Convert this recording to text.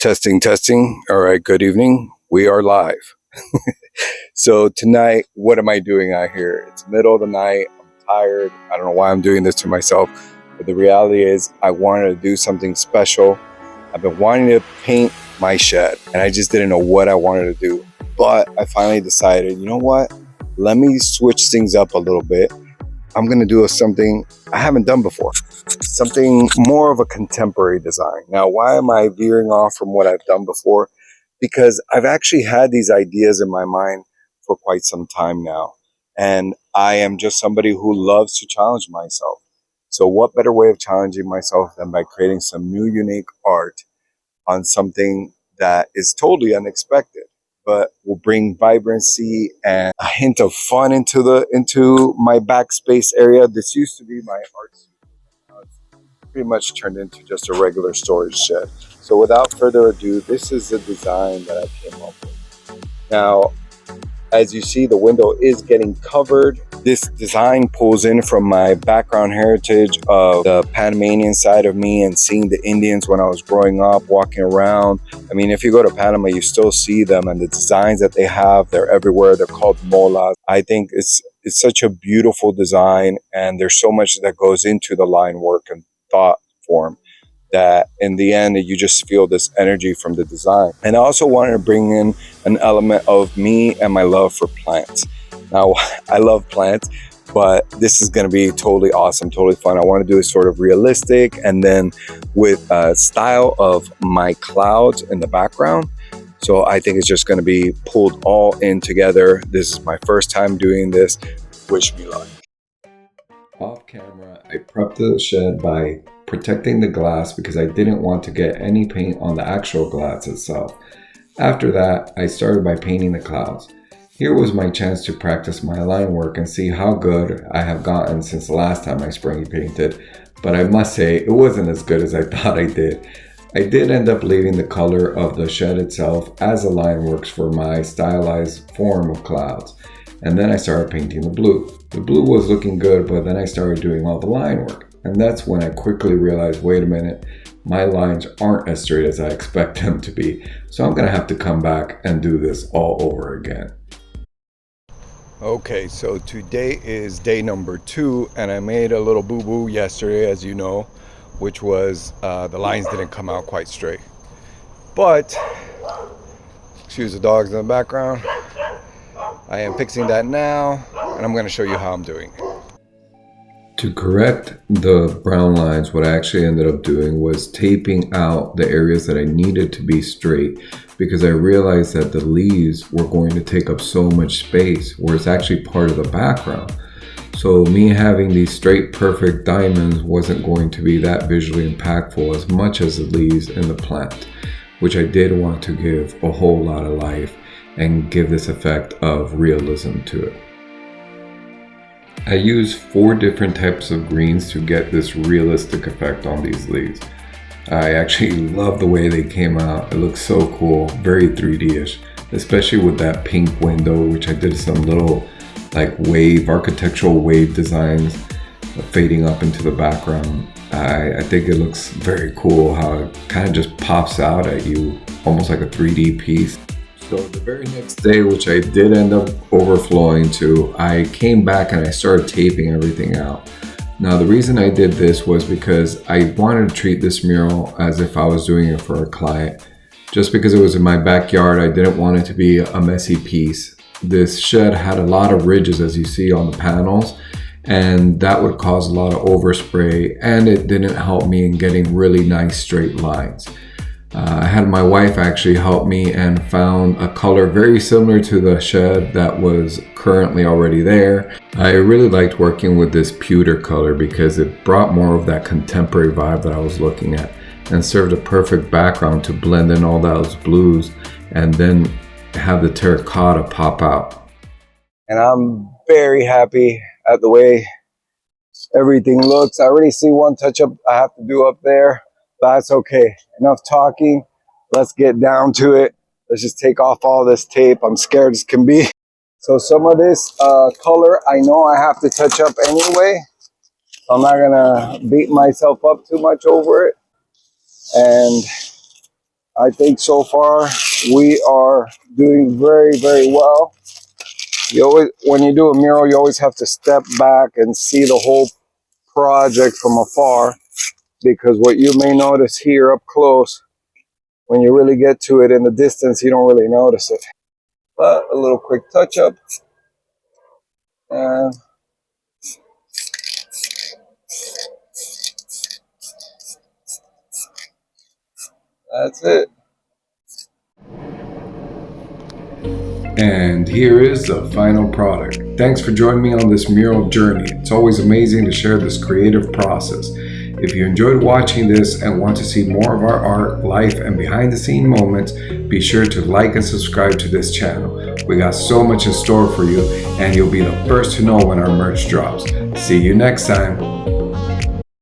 Testing, testing. All right, good evening. We are live. So tonight, what am I doing out here? It's the middle of the night. I'm tired. I don't know why I'm doing this to myself, but the reality is I wanted to do something special. I've been wanting to paint my shed, and I just didn't know what I wanted to do. But I finally decided, you know what? Let me switch things up a little bit. I'm going to do something I haven't done before, something more of a contemporary design. Now, why am I veering off from what I've done before? Because I've actually had these ideas in my mind for quite some time now. And I am just somebody who loves to challenge myself. So what better way of challenging myself than by creating some new, unique art on something that is totally unexpected, but will bring vibrancy and a hint of fun into my backspace area. This used to be my art studio. Now it's pretty much turned into just a regular storage shed. So without further ado, this is the design that I came up with. Now, as you see, the window is getting covered. This design pulls in from my background heritage of the Panamanian side of me and seeing the Indians when I was growing up, walking around. I mean, if you go to Panama, you still see them, and the designs that they have, they're everywhere. They're called molas. I think it's such a beautiful design, and there's so much that goes into the line work and thought form that in the end you just feel this energy from the design. And I also wanted to bring in an element of me and my love for plants. Now, I love plants, but this is going to be totally awesome, totally fun. I want to do it sort of realistic, and then with a style of my clouds in the background. So I think it's just going to be pulled all in together. This is my first time doing this. Wish me luck. Off camera, I prepped the shed by protecting the glass because I didn't want to get any paint on the actual glass itself. After that, I started by painting the clouds. Here was my chance to practice my line work and see how good I have gotten since the last time I spray painted, but I must say it wasn't as good as I thought I did. I did end up leaving the color of the shed itself as a line works for my stylized form of clouds. And then I started painting the blue. The blue was looking good, but then I started doing all the line work. And that's when I quickly realized, wait a minute, my lines aren't as straight as I expect them to be. So I'm gonna have to come back and do this all over again. Okay, so today is day number 2, and I made a little boo-boo yesterday, as you know, which was the lines didn't come out quite straight. But, excuse the dogs in the background, I am fixing that now, and I'm going to show you how I'm doing it. To correct the brown lines, what I actually ended up doing was taping out the areas that I needed to be straight, because I realized that the leaves were going to take up so much space where it's actually part of the background. So me having these straight perfect diamonds wasn't going to be that visually impactful as much as the leaves in the plant, which I did want to give a whole lot of life and give this effect of realism to it. I used 4 different types of greens to get this realistic effect on these leaves. I actually love the way they came out. It looks so cool, very 3D-ish, especially with that pink window, which I did some little like architectural wave designs fading up into the background. I think it looks very cool how it kind of just pops out at you, almost like a 3D piece. So the very next day, which I did end up overflowing to, I came back and I started taping everything out. Now the reason I did this was because I wanted to treat this mural as if I was doing it for a client. Just because it was in my backyard, I didn't want it to be a messy piece. This shed had a lot of ridges, as you see on the panels, and that would cause a lot of overspray, and it didn't help me in getting really nice straight lines. I had my wife actually help me and found a color very similar to the shed that was currently already there. I really liked working with this pewter color because it brought more of that contemporary vibe that I was looking at and served a perfect background to blend in all those blues and then have the terracotta pop out. And I'm very happy at the way everything looks. I already see one touch up I have to do up there. That's okay. Enough talking. Let's get down to it. Let's just take off all this tape. I'm scared as can be. So some of this color, I know I have to touch up anyway. I'm not gonna beat myself up too much over it. And I think so far we are doing very, very well. You always, when you do a mural, you always have to step back and see the whole project from afar, because what you may notice here up close, when you really get to it in the distance, you don't really notice it. But a little quick touch up, and that's it. And here is the final product. Thanks for joining me on this mural journey. It's always amazing to share this creative process. If you enjoyed watching this and want to see more of our art, life, and behind the scene moments, be sure to like and subscribe to this channel. We got so much in store for you, and you'll be the first to know when our merch drops. See you next time.